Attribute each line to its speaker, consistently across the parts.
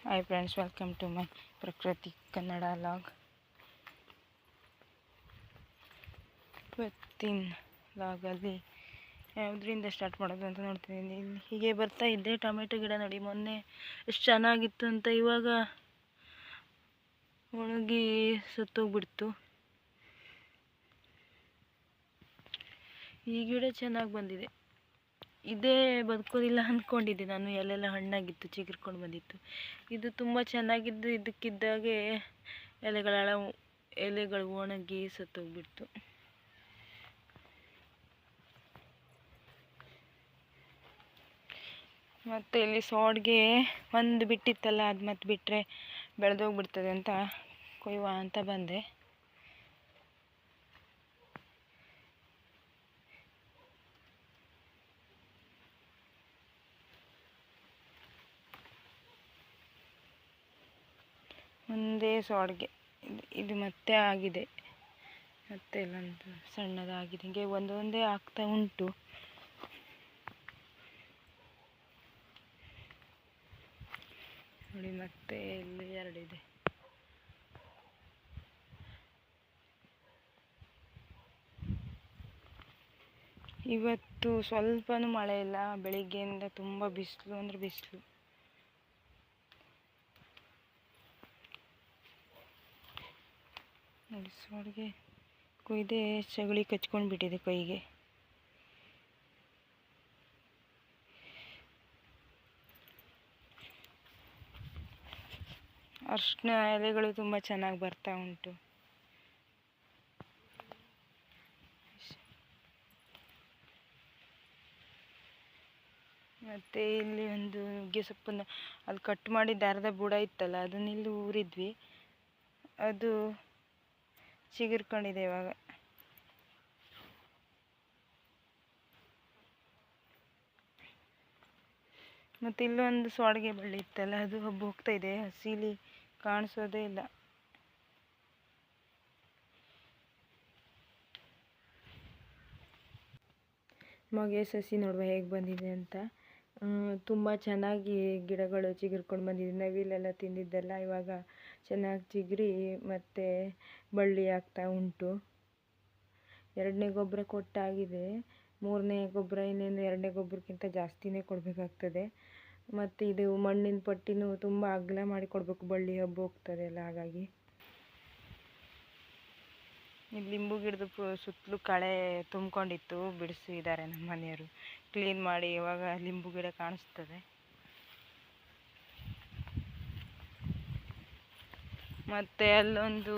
Speaker 1: Hi friends, welcome to my Prakruti Kannada log. ಇವತ್ತಿನ ಲಾಗಲ್ಲಿ ಯಾವುದರಿಂದ start ಮಾಡೋದು ಅಂತ ನೋಡ್ತಿದ್ದೀನಿ. ಇಲ್ಲಿ ಹೀಗೆ ಬರ್ತಾ ಇದ್ದೆ, ಟೊಮೆಟೊ ಗಿಡ ನೋಡಿ, ಮೊನ್ನೆ ಎಷ್ಟು ಚೆನ್ನಾಗಿತ್ತು ಅಂತ ಇವಾಗ ಒಣಗಿ ಸತ್ತೋಗ್ಬಿಡ್ತು. ಈ ಗಿಡ ಚೆನ್ನಾಗಿ ಬಂದಿದೆ. ಇದೇ ಬದುಕೋದಿಲ್ಲ ಅಂದ್ಕೊಂಡಿದ್ದೆ ನಾನು. ಎಲೆಲ್ಲ ಹಣ್ಣಾಗಿತ್ತು, ಚಿಗುರ್ಕೊಂಡು ಬಂದಿತ್ತು. ಇದು ತುಂಬ ಚೆನ್ನಾಗಿದ್ದು ಇದಕ್ಕಿದ್ದಾಗೆ ಎಲೆಗಳು ಒಣಗಿ ಸತ್ತೋಗ್ಬಿಡ್ತು. ಮತ್ತು ಇಲ್ಲಿ ಸೋಡ್ಗೆ ಒಂದು ಬಿಟ್ಟಿತ್ತಲ್ಲ, ಅದು ಮತ್ತೆ ಬಿಟ್ಟರೆ ಬೆಳೆದೋಗ್ಬಿಡ್ತದೆ ಅಂತ ಕೊಯ್ಯುವ ಅಂತ ಬಂದೆ. ಒಂದೇ ಸೋಡ್ಗೆ ಇದು ಮತ್ತೆ ಆಗಿದೆ, ಮತ್ತೆ ಇಲ್ಲೊಂದು ಸಣ್ಣದಾಗಿದೆ. ಹೀಗೆ ಒಂದೊಂದೇ ಆಗ್ತಾ ಉಂಟು. ನೋಡಿ, ಮತ್ತೆ ಇಲ್ಲಿ ಎರಡಿದೆ. ಇವತ್ತು ಸ್ವಲ್ಪನೂ ಮಳೆ ಇಲ್ಲ. ಬೆಳಿಗ್ಗೆಯಿಂದ ತುಂಬ ಬಿಸಿಲು ಅಂದರೆ ಬಿಸಿಲು. ನೋಡಿ, ಸೋಡಿಗೆ ಕೊಯ್ದೆ ಚಗುಳಿ ಕಚ್ಕೊಂಡು ಬಿಟ್ಟಿದೆ ಕೈಗೆ. ಅರ್ಶಿನ ಎಲೆಗಳು ತುಂಬ ಚೆನ್ನಾಗಿ ಬರ್ತಾ ಉಂಟು. ಮತ್ತು ಇಲ್ಲಿ ಒಂದು ನುಗ್ಗೆ ಸೊಪ್ಪನ್ನು ಅಲ್ಲಿ ಕಟ್ ಮಾಡಿದ್ದ ಅರ್ಧ ಬುಡ ಇತ್ತಲ್ಲ, ಅದನ್ನಿಲ್ಲಿ ಊರಿದ್ವಿ. ಅದು ಚಿಗುರ್ಕೊಂಡಿದೆ ಇವಾಗ. ಮತ್ತು ಇಲ್ಲೊಂದು ಸೋಡಿಗೆ ಬಳ್ಳಿ ಇತ್ತಲ್ಲ, ಅದು ಹಬ್ಬ ಹೋಗ್ತಾ ಇದೆ. ಹಸಿಲಿ ಕಾಣಿಸೋದೇ ಇಲ್ಲ. ಮಗೆ ಸಸಿ ನೋಡುವ ಹೇಗೆ ಬಂದಿದೆ ಅಂತ. ತುಂಬ ಚೆನ್ನಾಗಿ ಗಿಡಗಳು ಚಿಗುರ್ಕೊಂಡು ಬಂದಿದೆ. ನವಿಲೆಲ್ಲ ತಿಂದಿದ್ದೆಲ್ಲ ಇವಾಗ ಚೆನ್ನಾಗಿ ಚಿಗುರಿ ಮತ್ತು ಬಳ್ಳಿ ಆಗ್ತಾ ಉಂಟು. 2ನೇ ಗೊಬ್ಬರ ಕೊಟ್ಟಾಗಿದೆ. 3ನೇ ಗೊಬ್ಬರ ಇನ್ನೇನು 2ನೇ ಗೊಬ್ಬರಕ್ಕಿಂತ ಜಾಸ್ತಿನೇ ಕೊಡಬೇಕಾಗ್ತದೆ. ಮತ್ತು ಇದು ಮಣ್ಣಿನ ಪಟ್ಟಿನೂ ತುಂಬ ಅಗಲ ಮಾಡಿ ಕೊಡಬೇಕು, ಬಳ್ಳಿ ಹಬ್ಬ ಹೋಗ್ತದೆ ಅಲ್ಲ, ಹಾಗಾಗಿ. ಈ ಲಿಂಬು ಗಿಡದ ಸುತ್ತಲೂ ಕಳೆ ತುಂಬಿಕೊಂಡಿತ್ತು, ಬಿಡಿಸಿದ್ದಾರೆ ನಮ್ಮ ಮನೆಯವರು. ಕ್ಲೀನ್ ಮಾಡಿ ಇವಾಗ ಲಿಂಬು ಗಿಡ ಕಾಣಿಸ್ತದೆ. ಮತ್ತು ಅಲ್ಲೊಂದು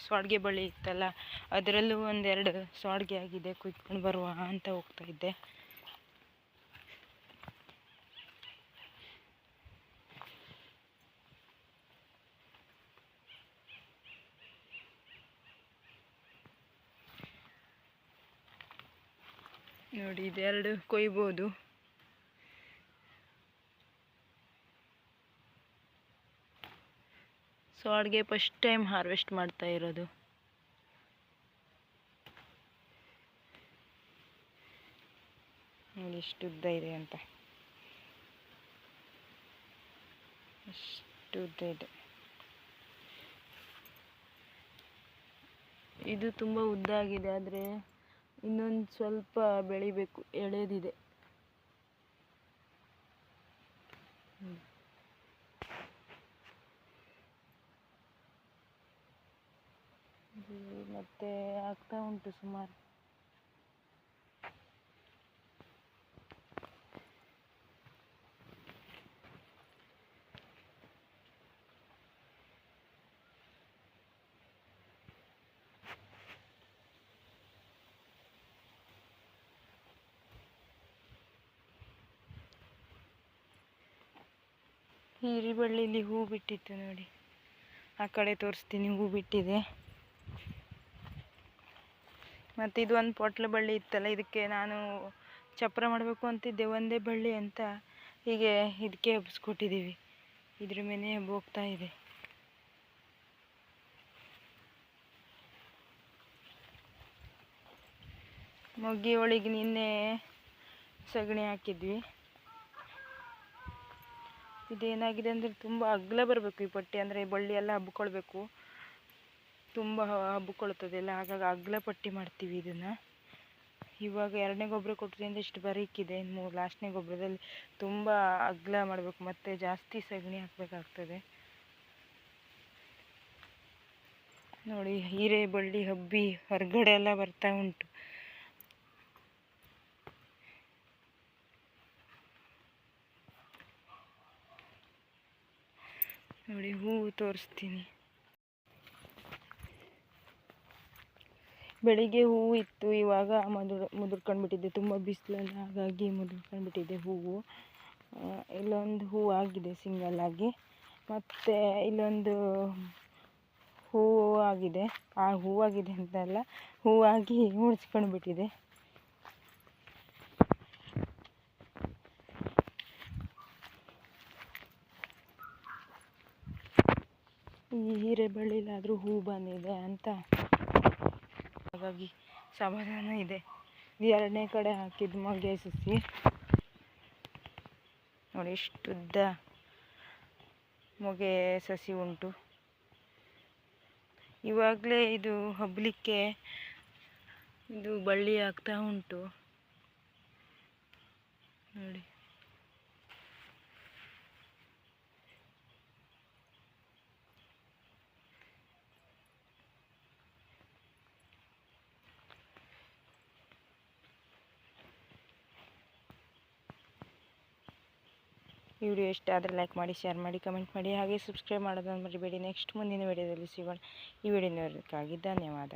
Speaker 1: ಸೋಡಿಗೆ ಬಳ್ಳಿ ಇತ್ತಲ್ಲ, ಅದರಲ್ಲೂ 1-2 ಸೋಡಿಗೆ ಆಗಿದೆ. ಕುಯ್ಕೊಂಡು ಬರುವ ಅಂತ ಹೋಗ್ತಾ ಇದ್ದೆ. ನೋಡಿ, ಇದೆರಡು ಕೊಯ್ಬೋದು. ಸೋಡಿಗೆ ಫಸ್ಟ್ ಟೈಮ್ ಹಾರ್ವೆಸ್ಟ್ ಮಾಡ್ತಾ ಇರೋದು. ನೋಡಿ ಎಷ್ಟು ಉದ್ದ ಇದೆ ಅಂತ. ಎಷ್ಟು ಉದ್ದ ಇದೆ. ಇದು ತುಂಬ ಉದ್ದ ಆಗಿದೆ, ಆದರೆ ಇನ್ನೊಂದು ಸ್ವಲ್ಪ ಬೆಳಿಬೇಕು, ಎಳೆದಿದೆ. ಮತ್ತೆ ಆಗ್ತಾ ಉಂಟು ಸುಮಾರು. ಹೀರಿಬಳ್ಳಿಲಿ ಹೂ ಬಿಟ್ಟಿತ್ತು ನೋಡಿ, ಆ ಕಡೆ ತೋರಿಸ್ತೀನಿ. ಹೂ ಬಿಟ್ಟಿದೆ. ಮತ್ತು ಇದು ಒಂದು ಪೊಟ್ಲ ಬಳ್ಳಿ ಇತ್ತಲ್ಲ, ಇದಕ್ಕೆ ನಾನು ಚಪ್ಪರ ಮಾಡಬೇಕು ಅಂತಿದ್ದೆ. ಒಂದೇ ಬಳ್ಳಿ ಅಂತ ಹೀಗೆ ಇದಕ್ಕೆ ಹಬ್ಬಿಸ್ಕೊಟ್ಟಿದ್ದೀವಿ. ಇದ್ರ ಮೇಲೆ ಹೋಗ್ತಾ ಇದೆ. ಮೊಗ್ಗಿ ಒಳಗೆ ನಿನ್ನೆ ಸಗಣಿ ಹಾಕಿದ್ವಿ. ಇದೇನಾಗಿದೆ ಅಂದರೆ ತುಂಬ ಅಗಲ ಬರಬೇಕು ಈ ಪಟ್ಟಿ, ಅಂದರೆ ಬಳ್ಳಿ ಎಲ್ಲ ಹಬ್ಕೊಳ್ಬೇಕು, ತುಂಬ ಹಬ್ಕೊಳ್ತದೆ ಎಲ್ಲ, ಹಾಗಾಗಿ ಅಗಲ ಪಟ್ಟಿ ಮಾಡ್ತೀವಿ ಇದನ್ನು. ಇವಾಗ 2ನೇ ಗೊಬ್ಬರ ಕೊಟ್ಟರಿಂದ ಇಷ್ಟು ಬರೀಕಿದೆ. ಇನ್ನು ಲಾಸ್ಟ್ನೇ ಗೊಬ್ಬರದಲ್ಲಿ ತುಂಬ ಅಗಲ ಮಾಡಬೇಕು, ಮತ್ತು ಜಾಸ್ತಿ ಸಗಣಿ ಹಾಕಬೇಕಾಗ್ತದೆ. ನೋಡಿ ಹೀರೆ ಬಳ್ಳಿ ಹಬ್ಬಿ ಹೊರಗಡೆ ಎಲ್ಲ ಬರ್ತಾ ಉಂಟು. ನೋಡಿ ಹೂವು ತೋರಿಸ್ತೀನಿ. ಬೆಳಿಗ್ಗೆ ಹೂವು ಇತ್ತು, ಇವಾಗ ಮುದುರ್ಕೊಂಡು ಬಿಟ್ಟಿದೆ, ತುಂಬ ಬಿಸಿಲಲ್ಲ, ಹಾಗಾಗಿ ಮುದುರ್ಕೊಂಡು ಬಿಟ್ಟಿದೆ ಹೂವು. ಇಲ್ಲೊಂದು ಹೂವು ಆಗಿದೆ ಸಿಂಗಲ್ ಆಗಿ, ಮತ್ತು ಇಲ್ಲೊಂದು ಹೂವು ಆಗಿದೆ. ಆ ಹೂವಾಗಿದೆ ಅಂತಲ್ಲ, ಹೂವಾಗಿ ಮುಡ್ಸ್ಕೊಂಡು ಬಿಟ್ಟಿದೆ. ಈ ಹೀರೆ ಬಳ್ಳಿಲಾದರೂ ಹೂ ಬಂದಿದೆ ಅಂತ ಹಾಗಾಗಿ ಸಮಾಧಾನ ಇದೆ. 2ನೇ ಕಡೆ ಹಾಕಿದ್ದು ಮೊಗ್ಗೆ ಸಸಿ ನೋಡಿ, ಇಷ್ಟುದ್ದ ಮೊಗ್ಗೆ ಸಸಿ ಉಂಟು. ಇವಾಗಲೇ ಇದು ಹಬ್ಬಲಿಕ್ಕೆ ಇದು ಬಳ್ಳಿ ಆಗ್ತಾ ಉಂಟು ನೋಡಿ. ಈ ವಿಡಿಯೋ ಇಷ್ಟ ಆದರೆ ಲೈಕ್ ಮಾಡಿ, ಶೇರ್ ಮಾಡಿ, ಕಮೆಂಟ್ ಮಾಡಿ, ಹಾಗೆ ಸಬ್ಸ್ಕ್ರೈಬ್ ಮಾಡೋದನ್ನು ಮರಿಬೇಡಿ. ನೆಕ್ಸ್ಟ್ ಮುಂದಿನ ವಿಡಿಯೋದಲ್ಲಿ ಸಿಗೋಣ. ಈ ವಿಡಿಯೋ ನೋಡೋದಕ್ಕಾಗಿ ಧನ್ಯವಾದ.